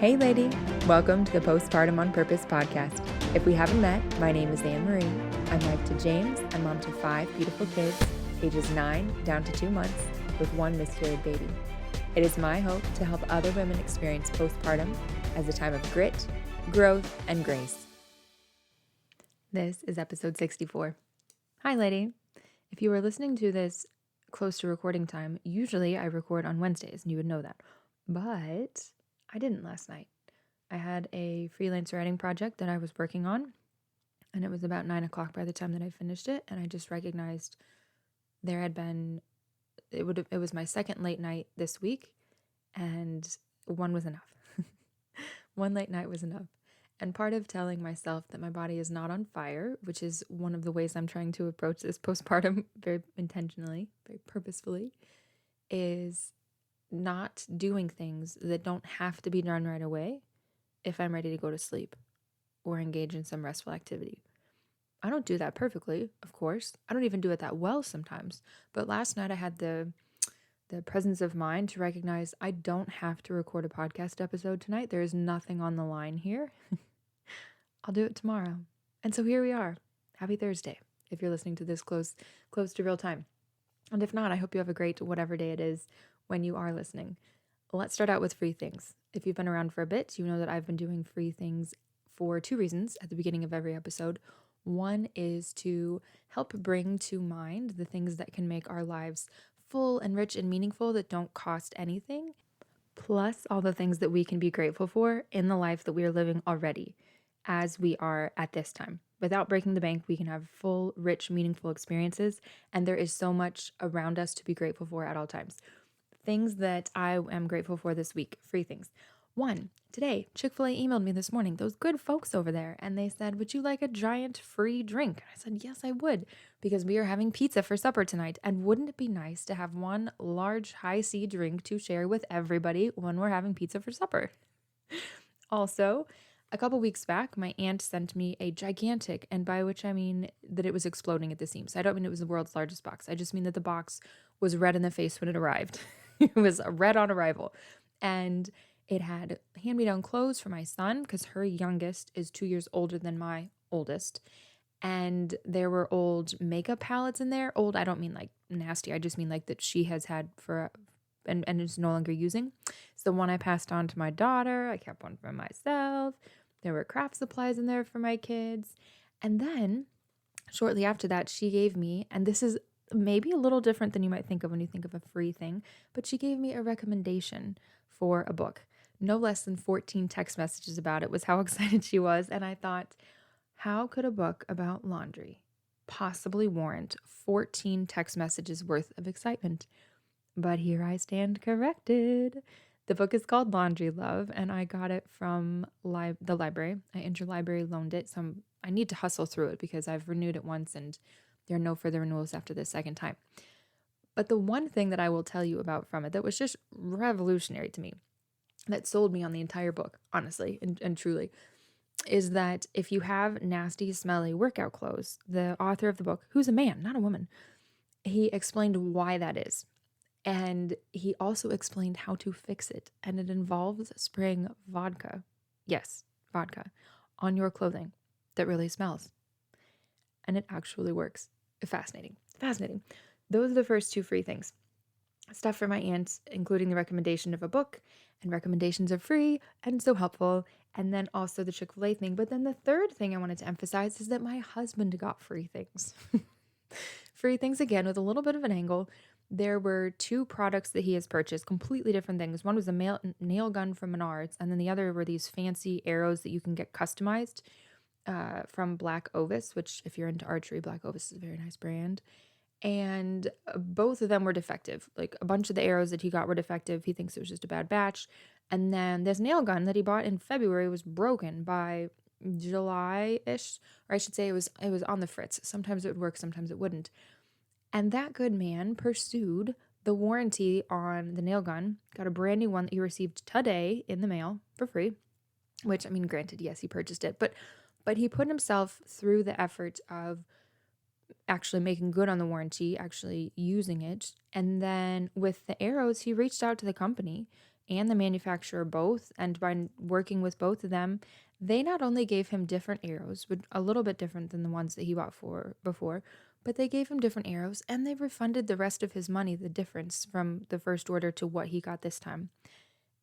Hey lady, welcome to the Postpartum on Purpose podcast. If we haven't met, my name is Anne Marie. I'm wife to James and mom to 5 beautiful kids, ages 9 down to 2 months, with 1 miscarried baby. It is my hope to help other women experience postpartum as a time of grit, growth, and grace. This is episode 64. Hi lady. If you were listening to this close to recording time, usually I record on Wednesdays, and you would know that. But I didn't last night. I had a freelance writing project that I was working on, and it was about 9 o'clock by the time that I finished it, and I just recognized there had been, it was my second late night this week, and one was enough. One late night was enough. And part of telling myself that my body is not on fire, which is one of the ways I'm trying to approach this postpartum very intentionally, very purposefully, is not doing things that don't have to be done right away if I'm ready to go to sleep or engage in some restful activity. I don't do that perfectly, of course. I don't even do it that well sometimes. But last night I had the presence of mind to recognize I don't have to record a podcast episode tonight. There is nothing on the line here. I'll do it tomorrow. And so here we are. Happy Thursday, if you're listening to this close to real time. And if not, I hope you have a great whatever day it is when you are listening. Let's start out with free things. If you've been around for a bit, you know that I've been doing free things for 2 reasons at the beginning of every episode. One is to help bring to mind the things that can make our lives full and rich and meaningful that don't cost anything, plus all the things that we can be grateful for in the life that we are living already as we are at this time. Without breaking the bank, we can have full, rich, meaningful experiences, and there is so much around us to be grateful for at all times. Things that I am grateful for this week, free things. 1, today, Chick-fil-A emailed me this morning, those good folks over there, and they said, would you like a giant free drink? I said, yes, I would, because we are having pizza for supper tonight, and wouldn't it be nice to have one large high-C drink to share with everybody when we're having pizza for supper? Also, a couple weeks back, my aunt sent me a gigantic, and by which I mean that it was exploding at the seams. I don't mean it was the world's largest box. I just mean that the box was red in the face when it arrived. It was red on arrival. And it had hand-me-down clothes for my son because her youngest is 2 years older than my oldest. And there were old makeup palettes in there. Old, I don't mean like nasty. I just mean like that she has had for and is no longer using. It's the one I passed on to my daughter. I kept one for myself. There were craft supplies in there for my kids. And then shortly after that, she gave me, and this is maybe a little different than you might think of when you think of a free thing, but she gave me a recommendation for a book. No less than 14 text messages about it was how excited she was. And I thought, how could a book about laundry possibly warrant 14 text messages worth of excitement? But here I stand corrected. The book is called Laundry Love, and I got it from the library. Interlibrary loaned it, so I need to hustle through it because I've renewed it once and there are no further renewals after the second time. But the one thing that I will tell you about from it that was just revolutionary to me, that sold me on the entire book, honestly and truly, is that if you have nasty, smelly workout clothes, the author of the book, who's a man, not a woman, he explained why that is. And he also explained how to fix it. And it involves spraying vodka, yes, vodka, on your clothing that really smells. And it actually works. Fascinating. Those are the first 2 free things. Stuff for my aunt, including the recommendation of a book, and recommendations are free and so helpful. And then also the Chick-fil-A thing. But then the third thing I wanted to emphasize is that my husband got free things. Free things again with a little bit of an angle. There were 2 products that he has purchased, completely different things. One was a nail gun from Menards, and then the other were these fancy arrows that you can get customized from Black Ovis, which if you're into archery, Black Ovis is a very nice brand. And both of them were defective. Like a bunch of the arrows that he got were defective. He thinks it was just a bad batch. And then this nail gun that he bought in February was broken by July-ish, or I should say it was on the fritz. Sometimes it would work, sometimes it wouldn't. And that good man pursued the warranty on the nail gun, got a brand new one that he received today in the mail for free, which, I mean, granted, yes, he purchased it, but he put himself through the effort of actually making good on the warranty, actually using it. And then with the arrows, he reached out to the company and the manufacturer both, and by working with both of them, they not only gave him different arrows, but a little bit different than the ones that he bought for before, but they gave him different arrows, and they refunded the rest of his money, the difference from the first order to what he got this time.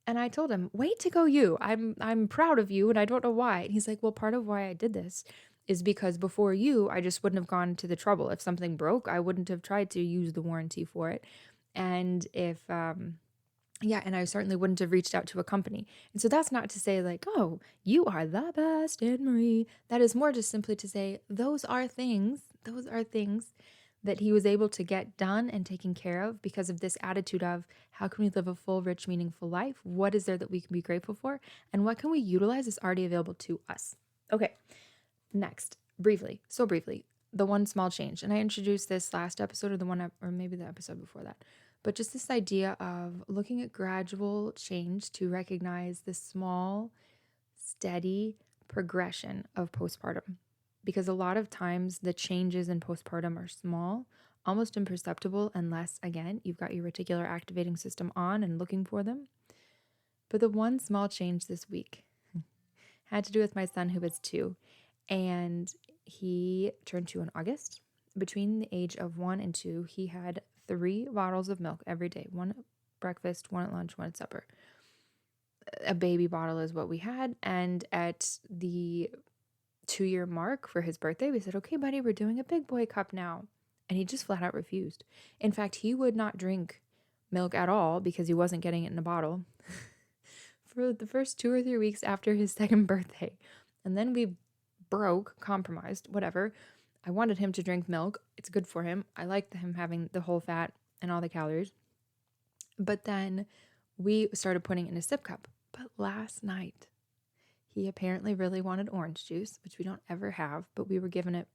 And I told him, "Way to go, you. I'm proud of you, and I don't know why." And he's like, "Well, part of why I did this is because before you, I just wouldn't have gone to the trouble. If something broke, I wouldn't have tried to use the warranty for it. And if yeah, and I certainly wouldn't have reached out to a company." And so that's not to say like, "Oh, you are the best, Anne Marie." That is more just simply to say those are things that he was able to get done and taken care of because of this attitude of how can we live a full, rich, meaningful life? What is there that we can be grateful for? And what can we utilize that's already available to us? Okay, next, briefly, the one small change. And I introduced this last episode or maybe the episode before that. But just this idea of looking at gradual change to recognize the small, steady progression of postpartum. Because a lot of times the changes in postpartum are small, almost imperceptible, unless, again, you've got your reticular activating system on and looking for them. But the one small change this week had to do with my son, who was 2. And he turned 2 in August. Between the age of 1 and 2, he had 3 bottles of milk every day, 1 at breakfast, 1 at lunch, 1 at supper. A baby bottle is what we had. And at the 2-year mark for his birthday, we said, "Okay, buddy, we're doing a big boy cup now." And he just flat out refused. In fact, he would not drink milk at all because he wasn't getting it in a bottle for the first 2 or 3 weeks after his second birthday. And then we compromised, whatever. I wanted him to drink milk. It's good for him. I like him having the whole fat and all the calories. But then we started putting it in a sip cup. But last night, he apparently really wanted orange juice, which we don't ever have, but we were given it.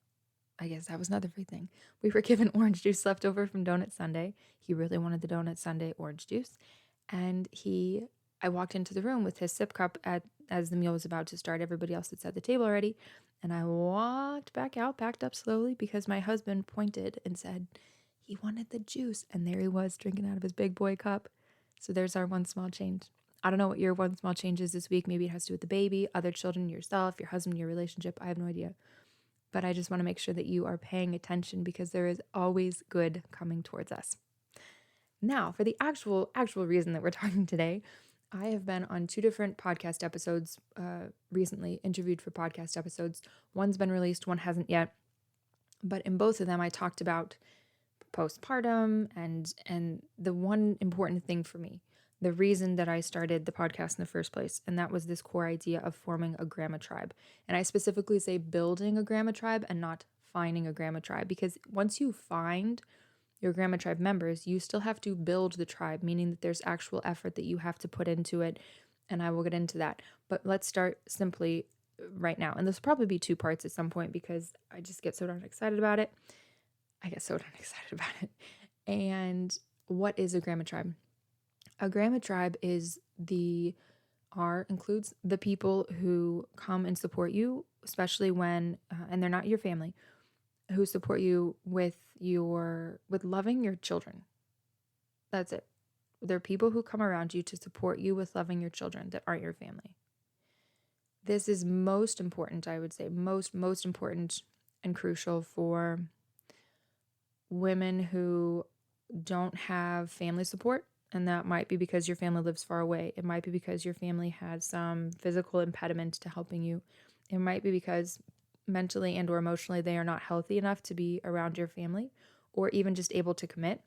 I guess that was another free thing. We were given orange juice left over from Donut Sunday. He really wanted the Donut Sunday orange juice. And I walked into the room with his sip cup as the meal was about to start. Everybody else had set the table already. And I walked back out, backed up slowly, because my husband pointed and said he wanted the juice. And there he was drinking out of his big boy cup. So there's our one small change. I don't know what your one small change is this week. Maybe it has to do with the baby, other children, yourself, your husband, your relationship. I have no idea. But I just want to make sure that you are paying attention because there is always good coming towards us. Now, for the actual reason that we're talking today, I have been on 2 different podcast episodes recently, interviewed for podcast episodes. One's been released, one hasn't yet. But in both of them, I talked about postpartum and the one important thing for me, the reason that I started the podcast in the first place, and that was this core idea of forming a grandma tribe. And I specifically say building a grandma tribe and not finding a grandma tribe, because once you find your grandma tribe members, you still have to build the tribe, meaning that there's actual effort that you have to put into it, and I will get into that. But let's start simply right now. And this will probably be 2 parts at some point because I just get so darn excited about it. And what is a grandma tribe? A grandma tribe is includes the people who come and support you, especially when, and they're not your family, who support you with loving your children. That's it. They're people who come around you to support you with loving your children that aren't your family. This is most important, I would say, most important and crucial for women who don't have family support. And that might be because your family lives far away. It might be because your family has some physical impediment to helping you. It might be because mentally and or emotionally they are not healthy enough to be around your family or even just able to commit.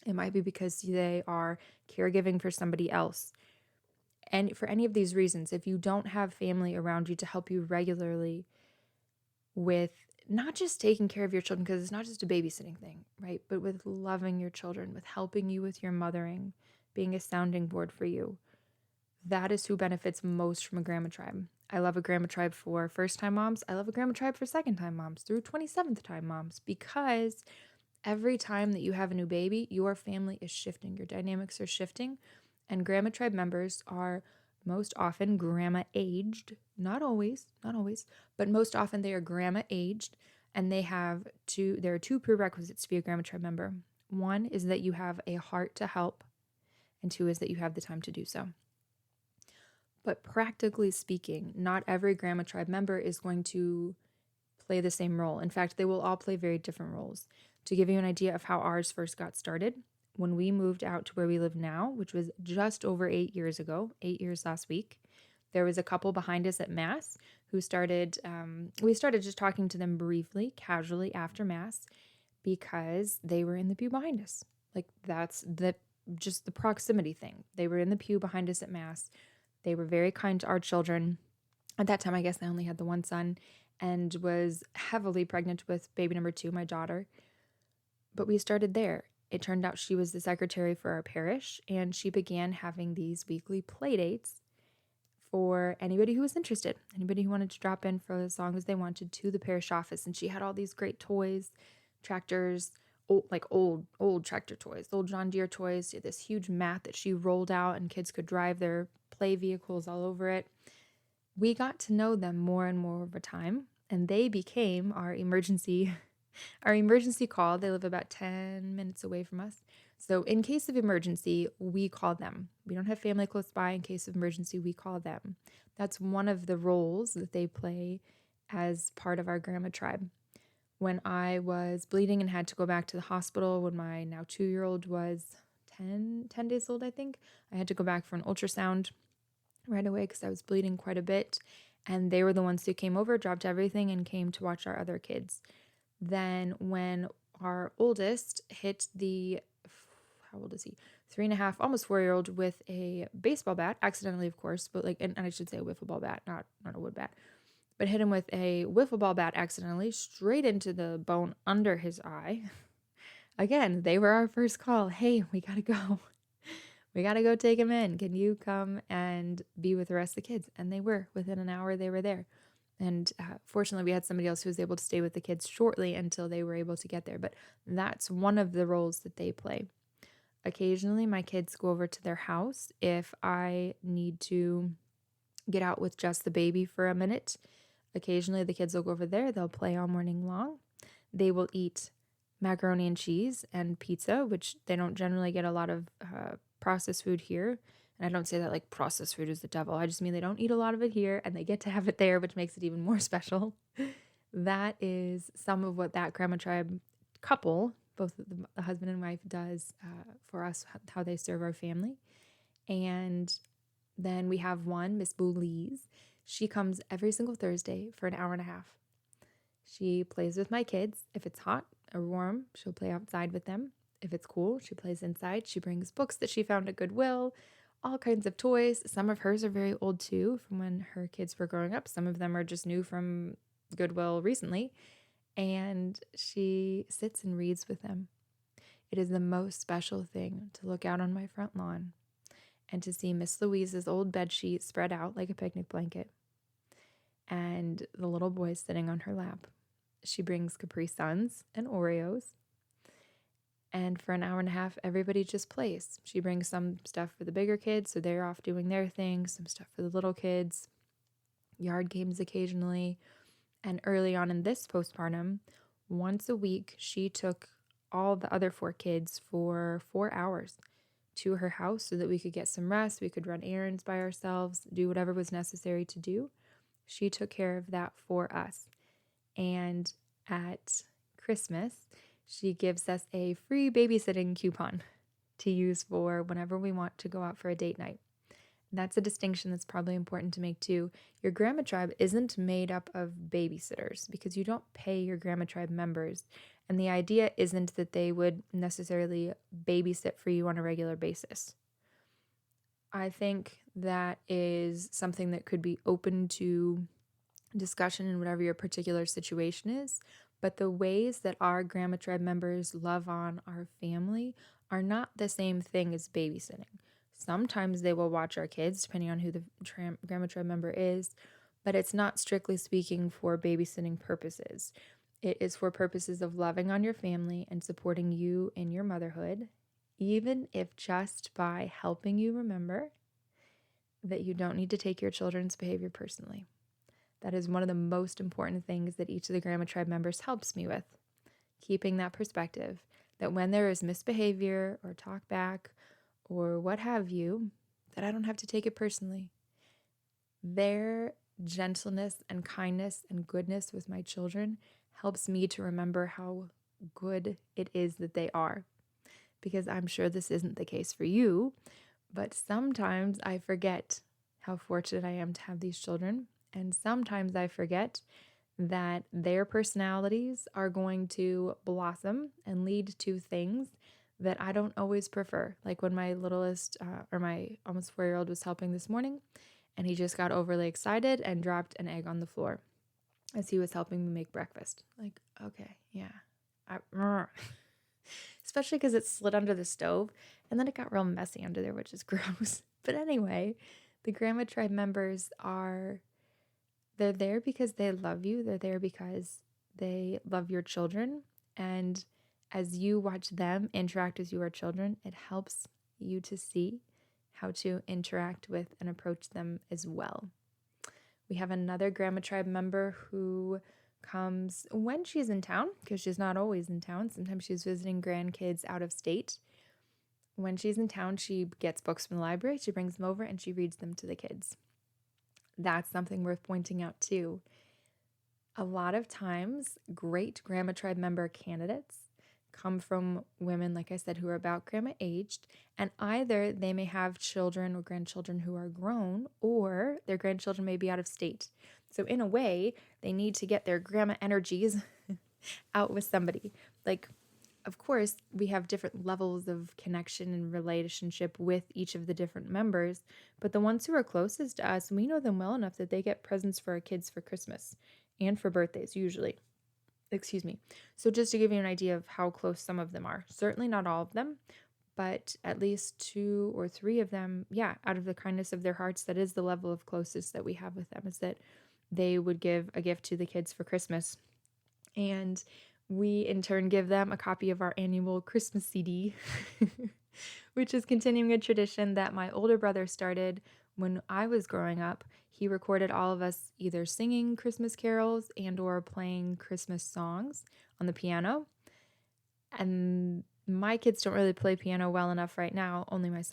It might be because they are caregiving for somebody else. And for any of these reasons, if you don't have family around you to help you regularly with not just taking care of your children, because it's not just a babysitting thing, right? But with loving your children, with helping you with your mothering, being a sounding board for you. That is who benefits most from a grandma tribe. I love a grandma tribe for first-time moms. I love a grandma tribe for second-time moms through 27th-time moms, because every time that you have a new baby, your family is shifting. Your dynamics are shifting. And grandma tribe members are most often grandma aged, not always, but most often they are grandma aged, and there are 2 prerequisites to be a grandma tribe member. One is that you have a heart to help, and two is that you have the time to do so. But practically speaking, not every Grandma Tribe member is going to play the same role. In fact, they will all play very different roles. To give you an idea of how ours first got started, when we moved out to where we live now, which was just over 8 years ago, 8 years last week, there was a couple behind us at Mass who started, we started just talking to them briefly, casually after Mass, because they were in the pew behind us. Like that's just the proximity thing. They were in the pew behind us at Mass. They were very kind to our children. At that time, I guess I only had the one son and was heavily pregnant with baby number 2, my daughter. But we started there. It turned out she was the secretary for our parish, and she began having these weekly play dates for anybody who was interested, anybody who wanted to drop in for as long as they wanted to the parish office. And she had all these great toys, tractors, old tractor toys, old John Deere toys. She had this huge mat that she rolled out and kids could drive their play vehicles all over it. We got to know them more and more over time, and they became our emergency call. They live about 10 minutes away from us. So in case of emergency, we call them. We don't have family close by. In case of emergency, we call them. That's one of the roles that they play as part of our Grandma Tribe. When I was bleeding and had to go back to the hospital when my now 2-year-old was 10 days old, I think, I had to go back for an ultrasound right away because I was bleeding quite a bit. And they were the ones who came over, dropped everything, and came to watch our other kids. Then when our oldest hit how old is he? 3.5, almost 4-year-old with a baseball bat, accidentally, of course, but and I should say a wiffle ball bat, not a wood bat, but hit him with a wiffle ball bat accidentally straight into the bone under his eye. Again, they were our first call. Hey, we got to go. We got to go take him in. Can you come and be with the rest of the kids? And they were. Within an hour, they were there. And fortunately, we had somebody else who was able to stay with the kids shortly until they were able to get there. But that's one of the roles that they play. Occasionally, my kids go over to their house if I need to get out with just the baby for a minute. Occasionally, the kids will go over there. They'll play all morning long. They will eat macaroni and cheese and pizza, which they don't generally get a lot of processed food here. And I don't say that like processed food is the devil. I just mean they don't eat a lot of it here and they get to have it there, which makes it even more special. That is some of what that Grandma Tribe couple, both the husband and wife, does for us, how they serve our family. And then we have one, Miss Boulize. She comes every single Thursday for an hour and a half. She plays with my kids. If it's hot or warm, she'll play outside with them. If it's cool, she plays inside. She brings books that she found at Goodwill, all kinds of toys. Some of hers are very old too, from when her kids were growing up. Some of them are just new from Goodwill recently. And she sits and reads with them. It is the most special thing to look out on my front lawn and to see Miss Louise's old bedsheet spread out like a picnic blanket and the little boy sitting on her lap. She brings Capri Suns and Oreos. And for an hour and a half, everybody just plays. She brings some stuff for the bigger kids, so they're off doing their thing, some stuff for the little kids, yard games occasionally. And early on in this postpartum, once a week, she took all the other 4 kids for 4 hours to her house so that we could get some rest, we could run errands by ourselves, do whatever was necessary to do. She took care of that for us. And at Christmas, she gives us a free babysitting coupon to use for whenever we want to go out for a date night. That's a distinction that's probably important to make too. Your Grandma Tribe isn't made up of babysitters because you don't pay your Grandma Tribe members. And the idea isn't that they would necessarily babysit for you on a regular basis. I think that is something that could be open to discussion in whatever your particular situation is. But the ways that our Grandma Tribe members love on our family are not the same thing as babysitting. Sometimes they will watch our kids, depending on who the Grandma Tribe member is, but it's not strictly speaking for babysitting purposes. It is for purposes of loving on your family and supporting you in your motherhood, even if just by helping you remember that you don't need to take your children's behavior personally. That is one of the most important things that each of the Grandma Tribe members helps me with, keeping that perspective that when there is misbehavior or talk back or what have you, that I don't have to take it personally. Their gentleness and kindness and goodness with my children helps me to remember how good it is that they are. Because I'm sure this isn't the case for you, but sometimes I forget how fortunate I am to have these children. And sometimes I forget that their personalities are going to blossom and lead to things that I don't always prefer. Like when my littlest, or my almost 4-year-old was helping this morning, and he just got overly excited and dropped an egg on the floor as he was helping me make breakfast. Like, okay, yeah. Especially because it slid under the stove, and then it got real messy under there, which is gross. But anyway, the Grandma Tribe members they're there because they love you. They're there because they love your children. And as you watch them interact with your children, it helps you to see how to interact with and approach them as well. We have another Grandma Tribe member who comes when she's in town, because she's not always in town. Sometimes she's visiting grandkids out of state. When she's in town, she gets books from the library, she brings them over, and she reads them to the kids. That's something worth pointing out too. A lot of times, great Grandma Tribe member candidates come from women, like I said, who are about grandma aged, and either they may have children or grandchildren who are grown, or their grandchildren may be out of state. So in a way, they need to get their grandma energies out with somebody. Like, of course, we have different levels of connection and relationship with each of the different members, but the ones who are closest to us, we know them well enough that they get presents for our kids for Christmas and for birthdays, usually. Excuse me. So just to give you an idea of how close some of them are, certainly not all of them, but at least 2 or 3 of them, yeah, out of the kindness of their hearts, that is the level of closest that we have with them, is that they would give a gift to the kids for Christmas. And we in turn give them a copy of our annual Christmas CD, which is continuing a tradition that my older brother started when I was growing up. He recorded all of us either singing Christmas carols and or playing Christmas songs on the piano. And my kids don't really play piano well enough right now. Only my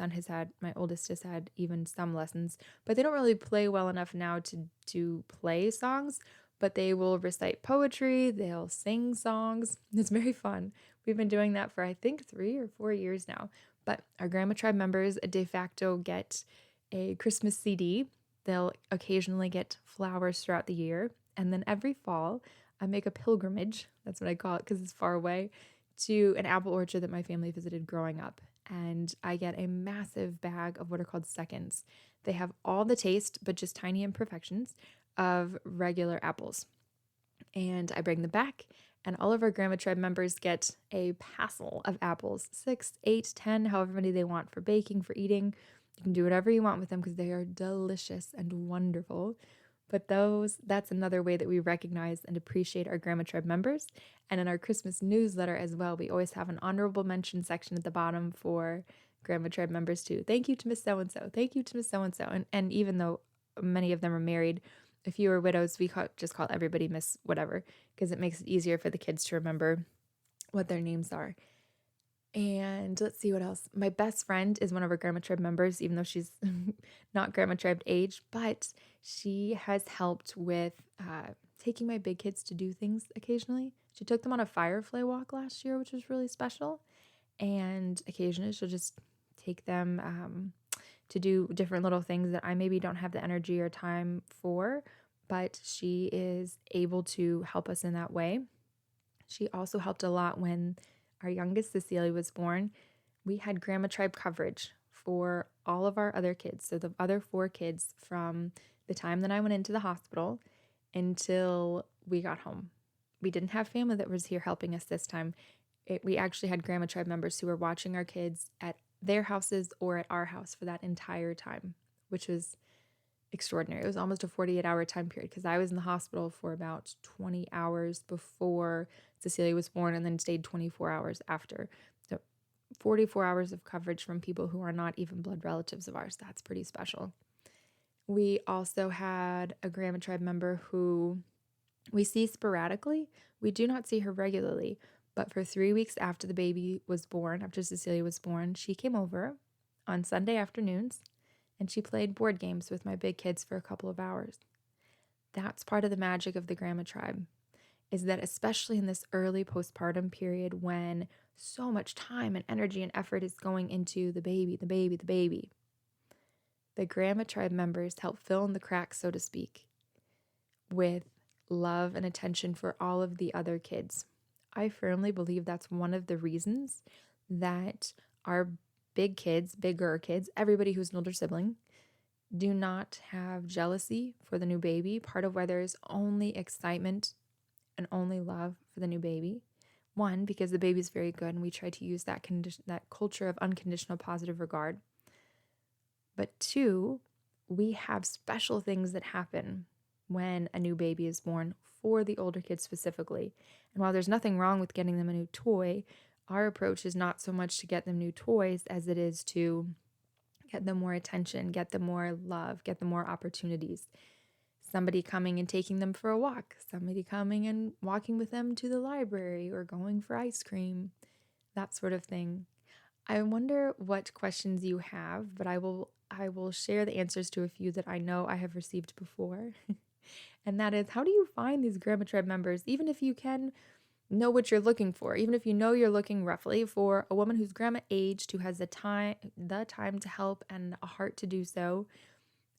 oldest has had even some lessons, but they don't really play well enough now to play songs, but they will recite poetry, they'll sing songs. It's very fun. We've been doing that for I think 3 or 4 years now. But our Grandma Tribe members de facto get a Christmas CD. They'll occasionally get flowers throughout the year. And then every fall, I make a pilgrimage, that's what I call it because it's far away, to an apple orchard that my family visited growing up. And I get a massive bag of what are called seconds. They have all the taste, but just tiny imperfections of regular apples. And I bring them back, and all of our Grandma Tribe members get a passel of apples, 6, 8, 10, however many they want for baking, for eating. You can do whatever you want with them because they are delicious and wonderful. But that's another way that we recognize and appreciate our Grandma Tribe members. And in our Christmas newsletter as well, we always have an honorable mention section at the bottom for Grandma Tribe members too. Thank you to Miss So-and-so. Thank you to Miss So-and-so. And even though many of them are married, if you are widows, we just call everybody Miss whatever, because it makes it easier for the kids to remember what their names are. And let's see what else. My best friend is one of our Grandma Tribe members, even though she's not Grandma Tribe age, but she has helped with taking my big kids to do things occasionally. She took them on a firefly walk last year, which was really special. And occasionally she'll just take them to do different little things that I maybe don't have the energy or time for, but she is able to help us in that way. She also helped a lot when our youngest Cecilia was born. We had Grandma Tribe coverage for all of our other kids. So the other 4 kids from the time that I went into the hospital until we got home. We didn't have family that was here helping us this time. We actually had Grandma Tribe members who were watching our kids at their houses or at our house for that entire time, which was extraordinary. It was almost a 48-hour time period because I was in the hospital for about 20 hours before Cecilia was born and then stayed 24 hours after. So 44 hours of coverage from people who are not even blood relatives of ours. That's pretty special. We also had a Grandma Tribe member who we see sporadically. We do not see her regularly, but for 3 weeks after the baby was born, after Cecilia was born, she came over on Sunday afternoons, and she played board games with my big kids for a couple of hours. That's part of the magic of the grandma tribe, is that especially in this early postpartum period when so much time and energy and effort is going into the baby, the grandma tribe members help fill in the cracks, so to speak, with love and attention for all of the other kids. I firmly believe that's one of the reasons that our bigger kids, everybody who's an older sibling, do not have jealousy for the new baby. Part of why there's only excitement and only love for the new baby. One, because the baby's very good and we try to use that culture of unconditional positive regard. But two, we have special things that happen when a new baby is born for the older kids specifically. And while there's nothing wrong with getting them a new toy, our approach is not so much to get them new toys as it is to get them more attention, get them more love, get them more opportunities. Somebody coming and taking them for a walk, somebody coming and walking with them to the library or going for ice cream, that sort of thing. I wonder what questions you have, but I will share the answers to a few that I know I have received before. And that is, how do you find these grandma tribe members, even if you can know what you're looking for, even if you know you're looking roughly for a woman who's grandma aged, who has the time to help and a heart to do so,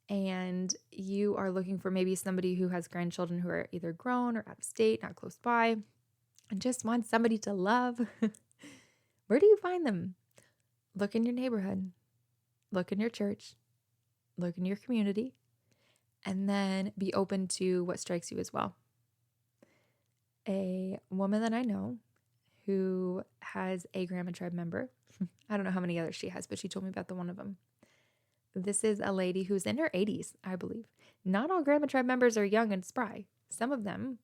and you are looking for maybe somebody who has grandchildren who are either grown or out of state, not close by, and just want somebody to love. Where do you find them? Look in your neighborhood, look in your church, look in your community, and then be open to what strikes you as well. A woman that I know who has a grandma tribe member, I don't know how many others she has, but she told me about the one of them. This is a lady who's in her 80s, I believe. Not all grandma tribe members are young and spry. Some of them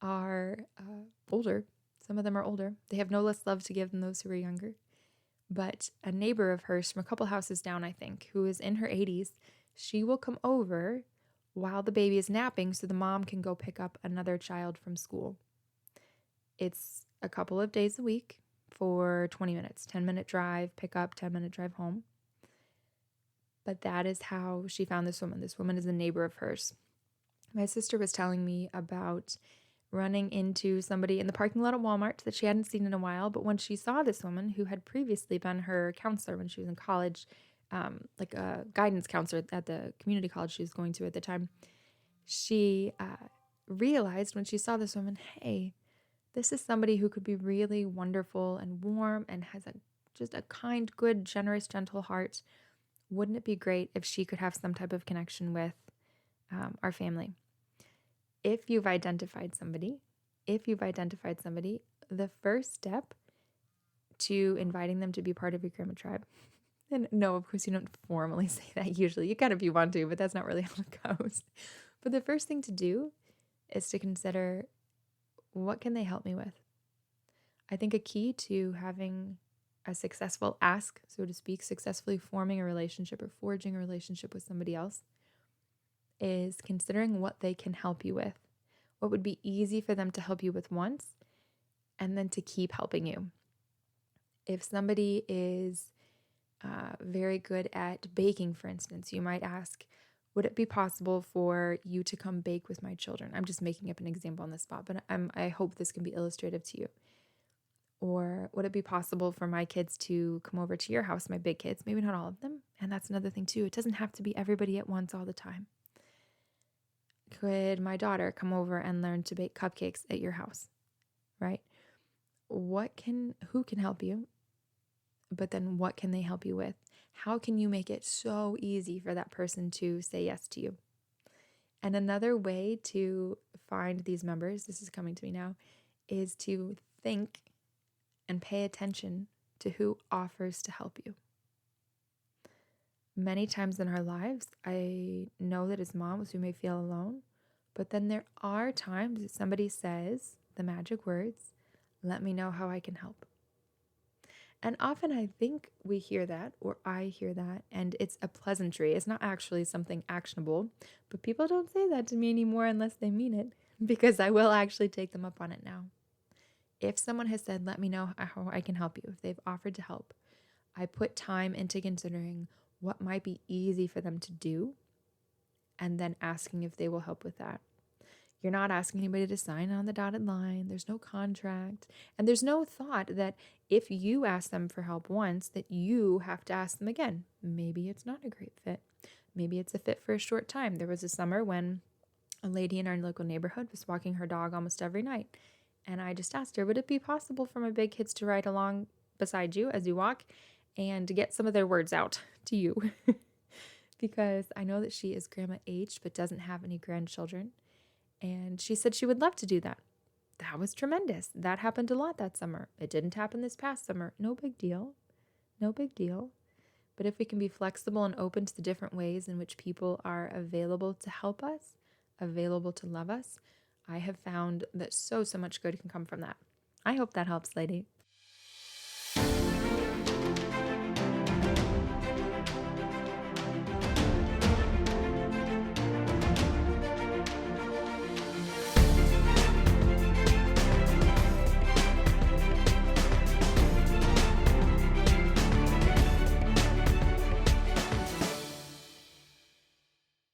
are older. Some of them are older. They have no less love to give than those who are younger. But a neighbor of hers from a couple houses down, I think, who is in her 80s, she will come over while the baby is napping so the mom can go pick up another child from school. It's a couple of days a week for 20 minutes, 10-minute drive, pick up, 10-minute drive home. But that is how she found this woman. This woman is a neighbor of hers. My sister was telling me about running into somebody in the parking lot at Walmart that she hadn't seen in a while. But when she saw this woman who had previously been her counselor when she was in college, like a guidance counselor at the community college she was going to at the time, she realized when she saw this woman, hey, this is somebody who could be really wonderful and warm and has just a kind, good, generous, gentle heart. Wouldn't it be great if she could have some type of connection with our family? If you've identified somebody, the first step to inviting them to be part of your grandma tribe, and no, of course you don't formally say that usually. You can if you want to, but that's not really how it goes. But the first thing to do is to consider, what can they help me with? I think a key to having a successful ask, so to speak, successfully forming a relationship or forging a relationship with somebody else, is considering what they can help you with. What would be easy for them to help you with once, and then to keep helping you. If somebody is very good at baking, for instance, you might ask, would it be possible for you to come bake with my children? I'm just making up an example on the spot, but I hope this can be illustrative to you. Or would it be possible for my kids to come over to your house, my big kids, maybe not all of them? And that's another thing too. It doesn't have to be everybody at once all the time. Could my daughter come over and learn to bake cupcakes at your house, right? Who can help you? But then what can they help you with? How can you make it so easy for that person to say yes to you? And another way to find these members, this is coming to me now, is to think and pay attention to who offers to help you. Many times in our lives, I know that as moms, we may feel alone, but then there are times that somebody says the magic words, let me know how I can help. And often I think we hear that, or I hear that, and it's a pleasantry. It's not actually something actionable, but people don't say that to me anymore unless they mean it, because I will actually take them up on it now. If someone has said, let me know how I can help you, if they've offered to help, I put time into considering what might be easy for them to do and then asking if they will help with that. You're not asking anybody to sign on the dotted line. There's no contract. And there's no thought that if you ask them for help once, that you have to ask them again. Maybe it's not a great fit. Maybe it's a fit for a short time. There was a summer when a lady in our local neighborhood was walking her dog almost every night. And I just asked her, would it be possible for my big kids to ride along beside you as you walk and to get some of their words out to you? Because I know that she is grandma aged but doesn't have any grandchildren. And she said she would love to do that. That was tremendous. That happened a lot that summer. It didn't happen this past summer. No big deal. No big deal. But if we can be flexible and open to the different ways in which people are available to help us, available to love us, I have found that so much good can come from that. I hope that helps, lady.